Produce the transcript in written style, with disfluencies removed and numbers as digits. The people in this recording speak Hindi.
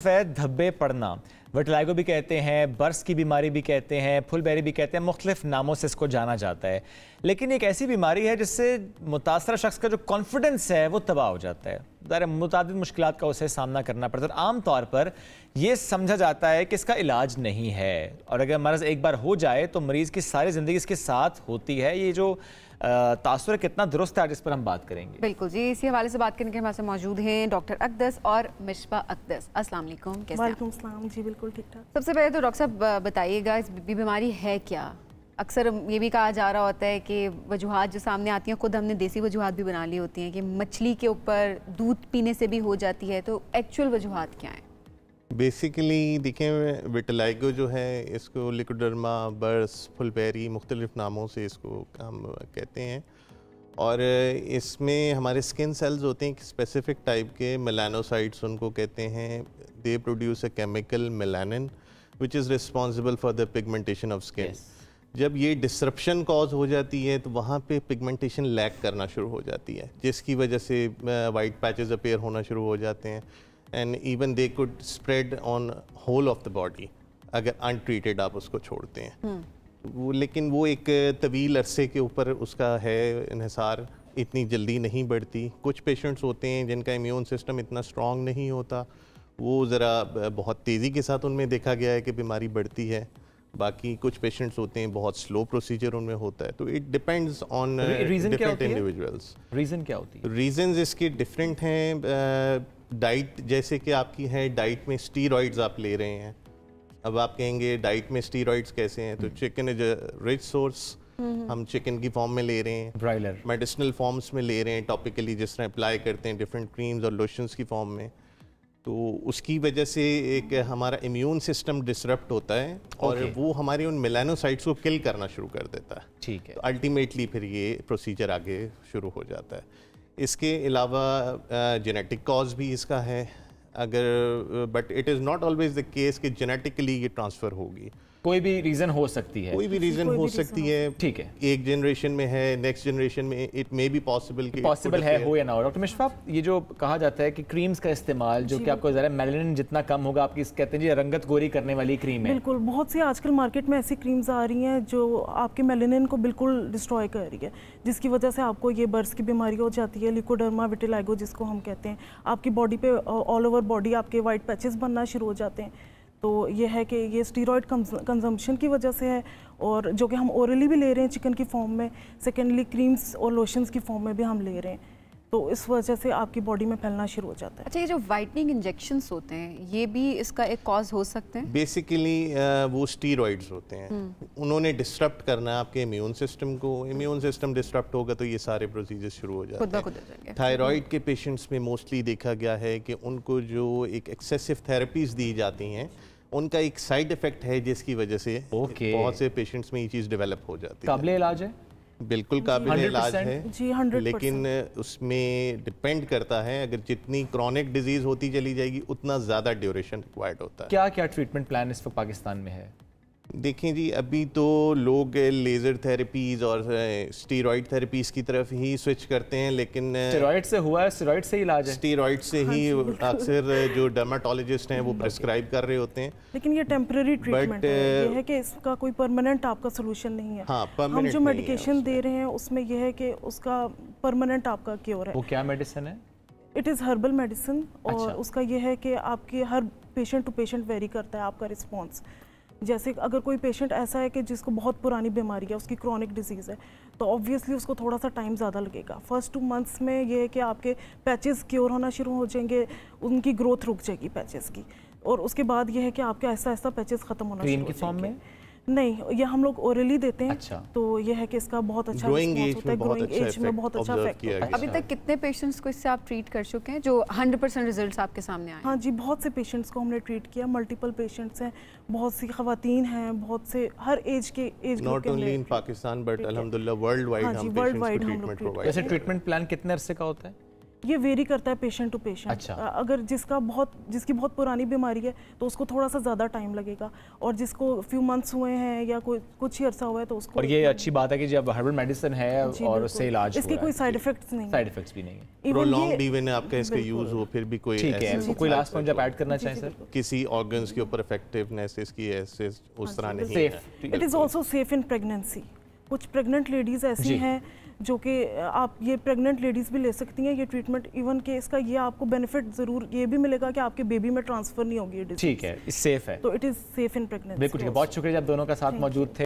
है धब्बे पड़ना, विटिलिगो भी कहते हैं, बर्स की बीमारी भी कहते हैं, फुलबेरी भी कहते हैं, मुख्तलिफ नामों से इसको जाना जाता है। लेकिन एक ऐसी बीमारी है जिससे मुतासरा शख्स का जो कॉन्फिडेंस है वो तबाह हो जाता है। ज़ाहिर मुतादिद मुश्किलात का उसे सामना करना पड़ता है और आम तौर पर यह समझा जाता है कि इसका इलाज नहीं है और अगर मर्ज़ एक बार हो जाए तो मरीज़ की सारी ज़िंदगी इसके साथ होती है। ये जो तासुर कितना दुरुस्त है जिस पर हम बात करेंगे। बिल्कुल जी, इसी हवाले से बात करने के हमारे साथ मौजूद हैं डॉक्टर अक़दस और मिशबा अक़दस। अस्सलाम वालेकुम। कैसे हैं? वालेकुम सलाम जी, बिल्कुल ठीक ठाक। सबसे पहले तो डॉक्टर साहब बताइएगा इस बीमारी है क्या? अक्सर ये भी कहा जा रहा होता है कि वजूहात जो सामने आती हैं, खुद हमने देसी वजूहात भी बना ली होती हैं कि मछली के ऊपर दूध पीने से भी हो जाती है, तो एक्चुअल वजूहात क्या हैं? बेसिकली देखें, विटिलिगो जो है इसको लिकोडर्मा, बर्स, फुलबेरी मुख्तलिफ नामों से इसको हम कहते हैं और इसमें हमारे स्किन सेल्स होते हैं स्पेसिफिक टाइप के, मेलानोसाइट्स उनको कहते हैं। They produce a chemical melanin which is responsible for the pigmentation of skin. जब ये डिसरप्शन कॉज हो जाती है तो वहाँ पे पिगमेंटेशन लैक करना शुरू हो जाती है, जिसकी वजह से वाइट पैचेस अपीयर होना शुरू हो जाते हैं and even they could spread on whole of the body अगर अनट्रीटेड आप उसको छोड़ते हैं। वो लेकिन वो एक तवील अरसे के ऊपर उसका है इन्हिसार, इतनी जल्दी नहीं बढ़ती। कुछ पेशेंट्स होते हैं जिनका इम्यून सिस्टम इतना स्ट्रॉन्ग नहीं होता, वो ज़रा बहुत तेज़ी के साथ उनमें देखा गया है कि बीमारी बढ़ती है। बाकी कुछ पेशेंट्स होते हैं बहुत स्लो प्रोसीजर उनमें होता है। तो it depends on different individuals. Reason क्या होती है? रीजंस इसके डिफरेंट हैं। डाइट जैसे कि आपकी है, डाइट में स्टीरॉइड्स आप ले रहे हैं। अब आप कहेंगे डाइट में स्टीरॉइड्स कैसे हैं, तो chicken is a rich source. हम चिकन की फॉर्म में ले रहे हैं, ब्रॉयलर मेडिसिनल फॉर्म्स में ले रहे हैं, टॉपिकली जिस तरह अप्लाई करते हैं डिफरेंट क्रीम्स और लोशंस की फॉर्म में। तो उसकी वजह से एक हमारा इम्यून सिस्टम डिसरप्ट होता है और वो हमारे उन मेलानोसाइट्स को किल करना शुरू कर देता है। ठीक है। तो अल्टीमेटली फिर ये प्रोसीजर आगे शुरू हो जाता है। इसके अलावा जेनेटिक कॉज भी इसका है, अगर but it is not always the case कि जेनेटिकली ये ट्रांसफ़र होगी। कोई भी रीज़न हो सकती है, कोई भी रीज़न हो सकती है। ठीक है, एक जनरेशन में है, नेक्स्ट जनरेशन में इट मे बी पॉसिबल है हो या ना हो। डॉक्टर मिशबा, ये जो कहा जाता है कि क्रीम्स का इस्तेमाल जो कि आपको ज़रा मेलानिन जितना कम होगा आपकी, कहते हैं जी रंगत गोरी करने वाली क्रीम है। बिल्कुल, बहुत सी आजकल मार्केट में ऐसी क्रीम्स आ रही हैं जो आपके मेलानिन को बिल्कुल डिस्ट्रॉय कर रही है, जिसकी वजह से आपको ये बर्स की बीमारी हो जाती है, लिकोडर्मा, विटिलिगो जिसको हम कहते हैं। आपकी बॉडी पे ऑल ओवर बॉडी आपके वाइट पैचेस बनना शुरू हो जाते हैं। तो ये है कि ये स्टीरॉयड कंजम्पशन की वजह से है, और जो कि हम ओरली भी ले रहे हैं चिकन की फॉर्म में, सेकेंडली क्रीम्स और लोशंस की फॉर्म में भी हम ले रहे हैं, तो इस वजह से आपकी बॉडी में फैलना शुरू हो जाता है। अच्छा, ये जो वाइटनिंग इंजेक्शंस होते हैं ये भी इसका एक कॉज हो सकते हैं? बेसिकली वो स्टीरॉइड्स होते हैं, उन्होंने डिस्टर्ब करना है आपके इम्यून सिस्टम को। इम्यून सिस्टम डिस्टर्ब होगा तो ये सारे प्रोसीजर शुरू हो जाते हैं। थायराइड के पेशेंट्स में मोस्टली देखा गया है कि उनको जो एक एक्सेसिव थेरेपीज दी जाती हैं उनका एक साइड इफेक्ट है, जिसकी वजह से बहुत से पेशेंट्स में ये चीज़ डेवलप हो जाती है। काबिल इलाज है? बिल्कुल काबिल इलाज है जी, 100%। लेकिन उसमें डिपेंड करता है, अगर जितनी क्रॉनिक डिजीज़ होती चली जाएगी उतना ज़्यादा ड्यूरेशन रिक्वायर्ड होता है। क्या क्या ट्रीटमेंट प्लान इस वक्त पाकिस्तान में है? देखें जी, अभी तो लोग लेज़र थेरेपीज़ और स्टीरॉइड थेरेपीज़ की तरफ ही स्विच करते हैं, लेकिन स्टीरॉइड से हुआ है, स्टीरॉइड से ही इलाज है। स्टीरॉइड से ही अक्सर जो डर्माटोलॉजिस्ट हैं वो प्रिस्क्राइब कर रहे होते हैं, लेकिन ये टेम्पररी ट्रीटमेंट है। ये है कि इसका कोई परमानेंट आपका सोल्यूशन नहीं है। हाँ, हम जो मेडिकेशन दे रहे हैं उसमें यह है कि उसका परमानेंट आपका क्योर है। वो क्या मेडिसिन है? इट इज़ हर्बल मेडिसिन, और अच्छा। उसका यह है कि आपके हर पेशेंट टू पेशेंट वेरी करता है आपका रिस्पॉन्स। जैसे अगर कोई पेशेंट ऐसा है कि जिसको बहुत पुरानी बीमारी है, उसकी क्रॉनिक डिजीज़ है, तो ऑब्वियसली उसको थोड़ा सा टाइम ज़्यादा लगेगा। फर्स्ट 2 मंथ्स में ये है कि आपके पैचेस क्योर होना शुरू हो जाएंगे, उनकी ग्रोथ रुक जाएगी पैचेस की, और उसके बाद ये है कि आपके ऐसा ऐसा पैचेस ख़त्म होना शुरू हो जाएंगे। क्रीम की फॉर्म में नहीं, ये हम लोग ओरली देते हैं। अच्छा। तो ये है कि इसका बहुत अच्छा ग्रोइंग रिस्पॉन्स होता है, ग्रोइंग एज में बहुत अच्छा इफेक्ट होता है। अभी तक कितने पेशेंट्स को इससे आप ट्रीट कर चुके हैं जो 100% रिजल्ट्स आपके सामने आए? हाँ जी, बहुत से पेशेंट्स को हमने ट्रीट किया, मल्टीपल पेशेंट्स हैं, बहुत सी खवातीन हैं, बहुत से हर एज के age not only in Pakistan but अल्हम्दुलिल्लाह वर्ल्ड वाइड हम पेशेंट्स को ट्रीटमेंट प्रोवाइड। वैसे ट्रीटमेंट प्लान कितने अरसे का होता है? ये वेरी करता है पेशेंट टू पेशेंट। अच्छा। अगर जिसकी बहुत पुरानी बीमारी है तो उसको थोड़ा सा ज़्यादा टाइम लगेगा, और जिसको फ्यू मंथ्स हुए हैं या कुछ ही अर्सा हुआ है तो उसको। और ये अच्छी बात है कि जब हर्बल मेडिसिन है और उससे इलाज हो इसके रहा कोई है, साइड इफेक्ट्स नहीं, साइड इफेक्ट्स भी नहीं है। प्रोलॉन्ग्ड इवन आपका इसका यूज हो फिर भी कोई ठीक है, ऐसे कोई लास्ट पॉइंट आप ऐड करना चाहें सर? किसी ऑर्गन्स के ऊपर इफेक्टिवनेस इसकी ऐसे उस तरह नहीं है। Safe. It is also safe in pregnancy. कुछ प्रेग्नेंट लेडीज़ ऐसी हैं जो कि आप ये प्रेग्नेंट लेडीज़ भी ले सकती हैं ये ट्रीटमेंट। इवन के इसका ये आपको बेनिफिट ज़रूर ये भी मिलेगा कि आपके बेबी में ट्रांसफ़र नहीं होगी ये डिजीज। ठीक है, इस सेफ है, तो it is safe in pregnancy. बिल्कुल ठीक है। बहुत शुक्रिया आप दोनों का साथ मौजूद थे।